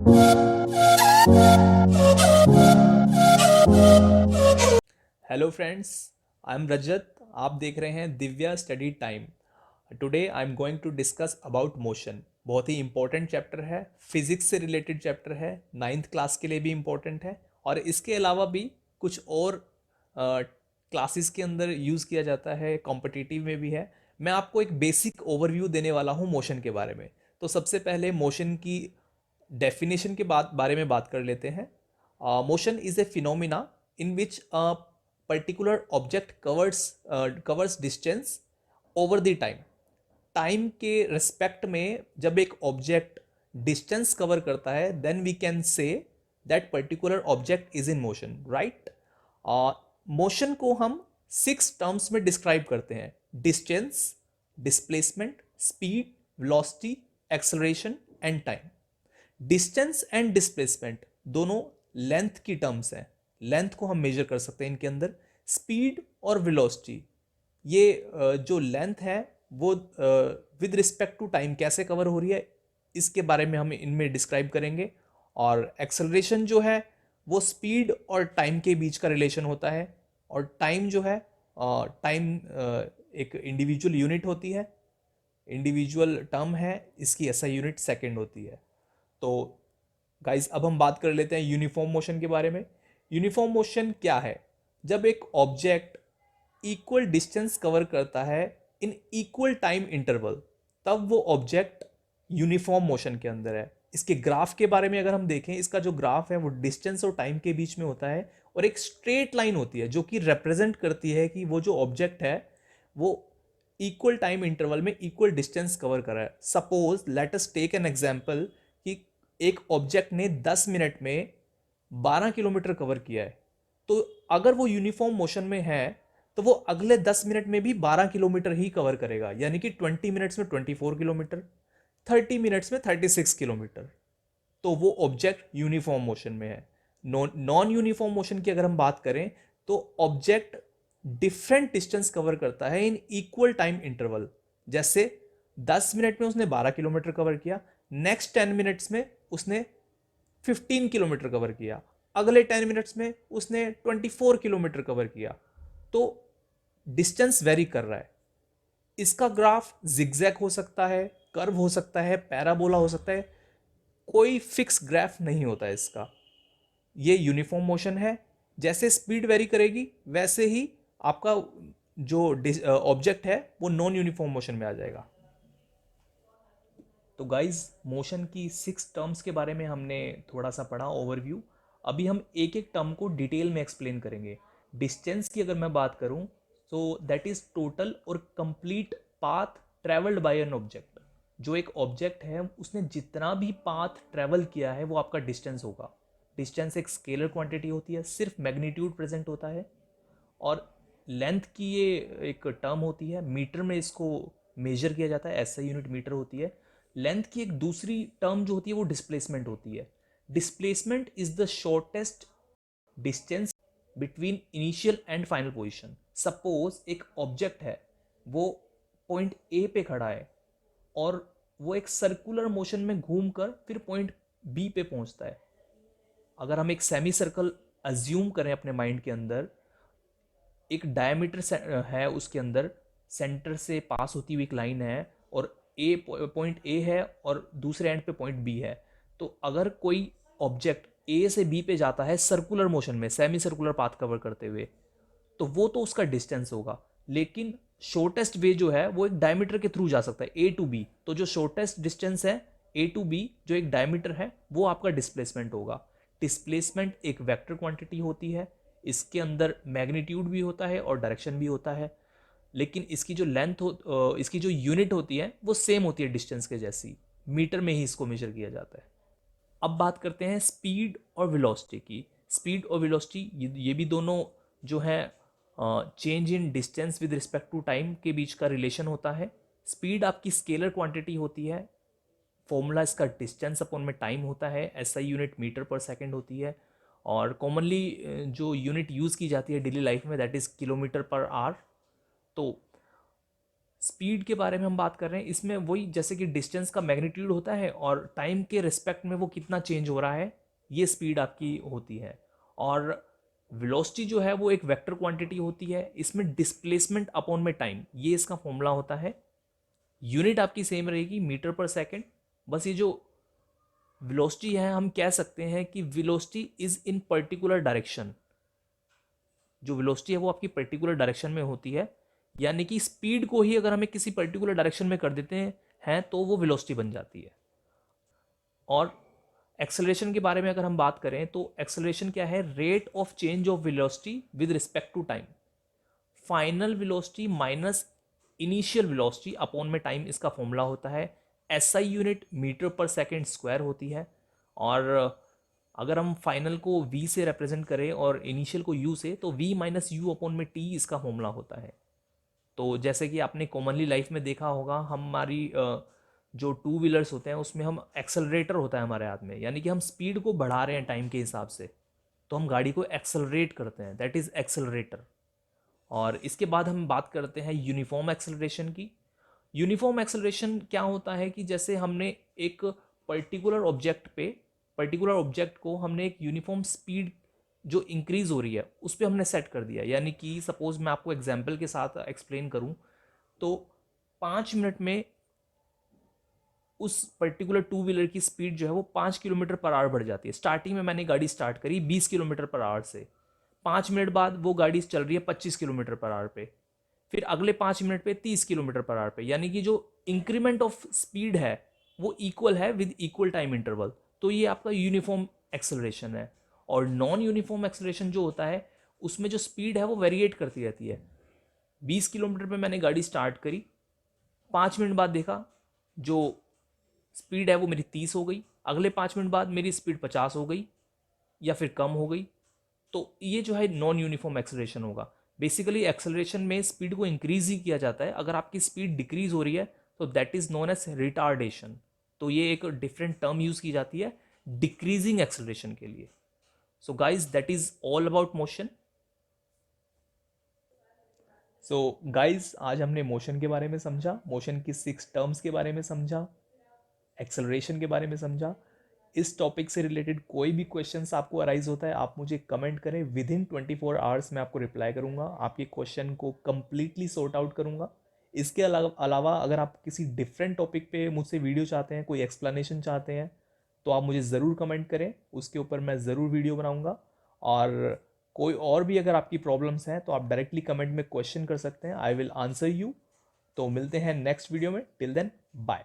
Hello friends, I am Rajat. आप देख रहे हैं Divya study time. Today I am going to discuss about motion. बहुत ही इंपॉर्टेंट चैप्टर है, फिजिक्स से रिलेटेड चैप्टर है, नाइन्थ क्लास के लिए भी इम्पोर्टेंट है और इसके अलावा भी कुछ और क्लासेस के अंदर यूज़ किया जाता है, कॉम्पिटिटिव में भी है। मैं आपको एक बेसिक ओवरव्यू देने वाला हूँ मोशन के बारे में। तो सबसे पहले मोशन की डेफिनेशन के बारे में बात कर लेते हैं। Motion is a phenomena in which a particular object covers distance over the time। Time के रिस्पेक्ट में जब एक ऑब्जेक्ट डिस्टेंस कवर करता है then we can say that particular object is in motion, right. Motion को हम 6 terms में describe करते हैं: distance, displacement, speed, velocity, acceleration and time. Distance and displacement दोनों लेंथ की टर्म्स हैं, लेंथ को हम मेजर कर सकते हैं इनके अंदर। स्पीड और वेलोसिटी, ये जो लेंथ है वो विद रिस्पेक्ट टू टाइम कैसे कवर हो रही है इसके बारे में हम इनमें डिस्क्राइब करेंगे। और एक्सेलरेशन जो है वो स्पीड और टाइम के बीच का रिलेशन होता है। और टाइम जो है, टाइम एक इंडिविजुअल यूनिट होती है, इंडिविजुअल टर्म है इसकी, ऐसा यूनिट सेकंड होती है। तो गाइज अब हम बात कर लेते हैं यूनिफॉर्म मोशन के बारे में। यूनिफॉर्म मोशन क्या है? जब एक ऑब्जेक्ट इक्वल डिस्टेंस कवर करता है इन इक्वल टाइम इंटरवल, तब वो ऑब्जेक्ट यूनिफॉर्म मोशन के अंदर है। इसके ग्राफ के बारे में अगर हम देखें, इसका जो ग्राफ है वो डिस्टेंस और टाइम के बीच में होता है और एक स्ट्रेट लाइन होती है जो कि रिप्रेजेंट करती है कि वो जो ऑब्जेक्ट है वो इक्वल टाइम इंटरवल में इक्वल डिस्टेंस कवर कर रहा है। Suppose let us take an example कि एक ऑब्जेक्ट ने 10 मिनट में 12 किलोमीटर कवर किया है, तो अगर वो यूनिफॉर्म मोशन में है तो वो अगले 10 मिनट में भी 12 किलोमीटर ही कवर करेगा, यानी कि 20 मिनट्स में 24 किलोमीटर, 30 मिनट्स में 36 किलोमीटर। तो वो ऑब्जेक्ट यूनिफॉर्म मोशन में है। नॉन यूनिफॉर्म मोशन की अगर हम बात करें तो ऑब्जेक्ट डिफरेंट डिस्टेंस कवर करता है इन इक्वल टाइम इंटरवल। जैसे 10 मिनट में उसने 12 किलोमीटर कवर किया, नेक्स्ट 10 मिनट्स में उसने 15 किलोमीटर कवर किया, अगले 10 मिनट्स में उसने 24 किलोमीटर कवर किया। तो डिस्टेंस वेरी कर रहा है। इसका ग्राफ जिगजैग हो सकता है, कर्व हो सकता है, पैराबोला हो सकता है, कोई फिक्स ग्राफ नहीं होता है इसका। ये यूनिफॉर्म मोशन है। जैसे स्पीड वेरी करेगी वैसे ही आपका जो ऑब्जेक्ट है वो नॉन यूनिफॉर्म मोशन में आ जाएगा। तो गाइज मोशन की 6 टर्म्स के बारे में हमने थोड़ा सा पढ़ा ओवरव्यू। अभी हम एक एक टर्म को डिटेल में एक्सप्लेन करेंगे। डिस्टेंस की अगर मैं बात करूं तो दैट इज टोटल और complete path travelled by an object. जो एक ऑब्जेक्ट है उसने जितना भी पाथ ट्रेवल किया है वो आपका डिस्टेंस होगा। डिस्टेंस एक स्केलर क्वांटिटी होती है, सिर्फ मैग्नीट्यूड प्रेजेंट होता है। और लेंथ की ये एक टर्म होती है, मीटर में इसको मेजर किया जाता है, ऐसा यूनिट मीटर होती है। लेंथ की एक दूसरी टर्म जो होती है वो डिस्प्लेसमेंट होती है। Displacement is the shortest distance between initial and final position. Suppose एक ऑब्जेक्ट है, वो पॉइंट ए पे खड़ा है और वो एक सर्कुलर मोशन में घूमकर फिर पॉइंट बी पे पहुंचता है। अगर हम एक सेमी सर्कल अज्यूम करें अपने माइंड के अंदर, एक डायमीटर है उसके अंदर, सेंटर से पास होती हुई एक लाइन है और ए पॉइंट ए है और दूसरे एंड पे पॉइंट बी है। तो अगर कोई ऑब्जेक्ट ए से बी पे जाता है सर्कुलर मोशन में, सेमी सर्कुलर पाथ कवर करते हुए, तो वो तो उसका डिस्टेंस होगा। लेकिन शॉर्टेस्ट वे जो है वो एक डायमीटर के थ्रू जा सकता है, ए टू बी। तो जो शॉर्टेस्ट डिस्टेंस है ए टू बी, जो एक डायमीटर है, वो आपका डिस्प्लेसमेंट होगा। डिस्प्लेसमेंट एक वेक्टर क्वांटिटी होती है, इसके अंदर मैग्नीट्यूड भी होता है और डायरेक्शन भी होता है। लेकिन इसकी जो लेंथ हो, इसकी जो यूनिट होती है वो सेम होती है डिस्टेंस के जैसी, मीटर में ही इसको मेजर किया जाता है। अब बात करते हैं स्पीड और वेलोसिटी की। स्पीड और वेलोसिटी ये भी दोनों जो है change in distance with respect to time के बीच का रिलेशन होता है। स्पीड आपकी स्केलर क्वांटिटी होती है, फॉर्मूला इसका डिस्टेंस अपॉन में टाइम होता है, एसआई यूनिट मीटर पर सेकंड होती है। और कॉमनली जो यूनिट यूज़ की जाती है डेली लाइफ में that is kilometre per hour. तो स्पीड के बारे में हम बात कर रहे हैं, इसमें वही जैसे कि डिस्टेंस का मैग्नीट्यूड होता है और टाइम के रिस्पेक्ट में वो कितना चेंज हो रहा है, ये स्पीड आपकी होती है। और वेलोसिटी जो है वो एक वेक्टर क्वांटिटी होती है, इसमें डिस्प्लेसमेंट अपॉन में टाइम, ये इसका फॉर्मूला होता है। यूनिट आपकी सेम रहेगी मीटर पर सेकेंड। बस ये जो वेलोसिटी है हम कह सकते हैं कि velocity is in particular direction, जो वेलोसिटी है वो आपकी पर्टिकुलर डायरेक्शन में होती है, यानी कि स्पीड को ही अगर हमें किसी पर्टिकुलर डायरेक्शन में कर देते हैं तो वो वेलोसिटी बन जाती है। और एक्सेलरेशन के बारे में अगर हम बात करें तो एक्सेलरेशन क्या है, rate of change of velocity with respect to time, final velocity minus initial velocity upon में टाइम, इसका फॉर्मूला होता है। SI unit metre per second square होती है। और अगर हम फाइनल को v से रिप्रेजेंट करें और इनिशियल को u से, तो v माइनस यू अपॉन में t इसका फॉर्मूला होता है। तो जैसे कि आपने कॉमनली लाइफ में देखा होगा, हमारी जो टू व्हीलर्स होते हैं उसमें हम एक्सेलरेटर होता है हमारे हाथ में, यानी कि हम स्पीड को बढ़ा रहे हैं टाइम के हिसाब से, तो हम गाड़ी को एक्सेलरेट करते हैं, दैट इज़ एक्सेलरेटर। और इसके बाद हम बात करते हैं यूनिफॉर्म एक्सेलरेशन की। यूनिफॉर्म एक्सेलरेशन क्या होता है कि जैसे हमने एक पर्टिकुलर ऑब्जेक्ट को हमने एक यूनिफॉर्म स्पीड जो इंक्रीज हो रही है उस पर हमने सेट कर दिया, यानी कि सपोज मैं आपको एग्जांपल के साथ एक्सप्लेन करूं तो 5 मिनट में उस पर्टिकुलर टू व्हीलर की स्पीड जो है वो 5 किलोमीटर पर आवर बढ़ जाती है। स्टार्टिंग में मैंने गाड़ी स्टार्ट करी 20 किलोमीटर पर आवर से, 5 मिनट बाद वो गाड़ी चल रही है 25 किलोमीटर पर आवर पे, फिर अगले 5 मिनट पे 30 किलोमीटर पर आवर पे, यानी कि जो इंक्रीमेंट ऑफ स्पीड है वो इक्वल है विद इक्वल टाइम इंटरवल। तो ये आपका यूनिफॉर्म एक्सेलरेशन है। और नॉन यूनिफॉर्म एक्सेलरेशन जो होता है उसमें जो स्पीड है वो वेरिएट करती रहती है। 20 किलोमीटर पे मैंने गाड़ी स्टार्ट करी, 5 मिनट बाद देखा जो स्पीड है वो मेरी 30 हो गई, अगले 5 मिनट बाद मेरी स्पीड 50 हो गई या फिर कम हो गई। तो ये जो है नॉन यूनिफॉर्म एक्सेलरेशन होगा। बेसिकली एक्सेलरेशन में स्पीड को इंक्रीज ही किया जाता है, अगर आपकी स्पीड डिक्रीज हो रही है तो that is known as retardation. तो ये एक डिफरेंट टर्म यूज की जाती है डिक्रीजिंग एक्सेलरेशन के लिए। So guys that is all about motion. So guys आज हमने मोशन के बारे में समझा, मोशन की 6 टर्म्स के बारे में समझा, एक्सेलरेशन के बारे में समझा। इस टॉपिक से रिलेटेड कोई भी क्वेश्चंस आपको अराइज होता है आप मुझे कमेंट करें, विद इन 24 आवर्स मैं आपको रिप्लाई करूंगा, आपके क्वेश्चन को कंप्लीटली सॉर्ट आउट करूंगा। इसके अलावा अगर आप किसी डिफरेंट टॉपिक पे मुझसे वीडियो चाहते हैं, कोई एक्सप्लेनेशन चाहते हैं, तो आप मुझे ज़रूर कमेंट करें, उसके ऊपर मैं ज़रूर वीडियो बनाऊंगा। और कोई और भी अगर आपकी प्रॉब्लम्स हैं तो आप डायरेक्टली कमेंट में क्वेश्चन कर सकते हैं, आई विल आंसर यू। तो मिलते हैं नेक्स्ट वीडियो में, टिल देन बाय।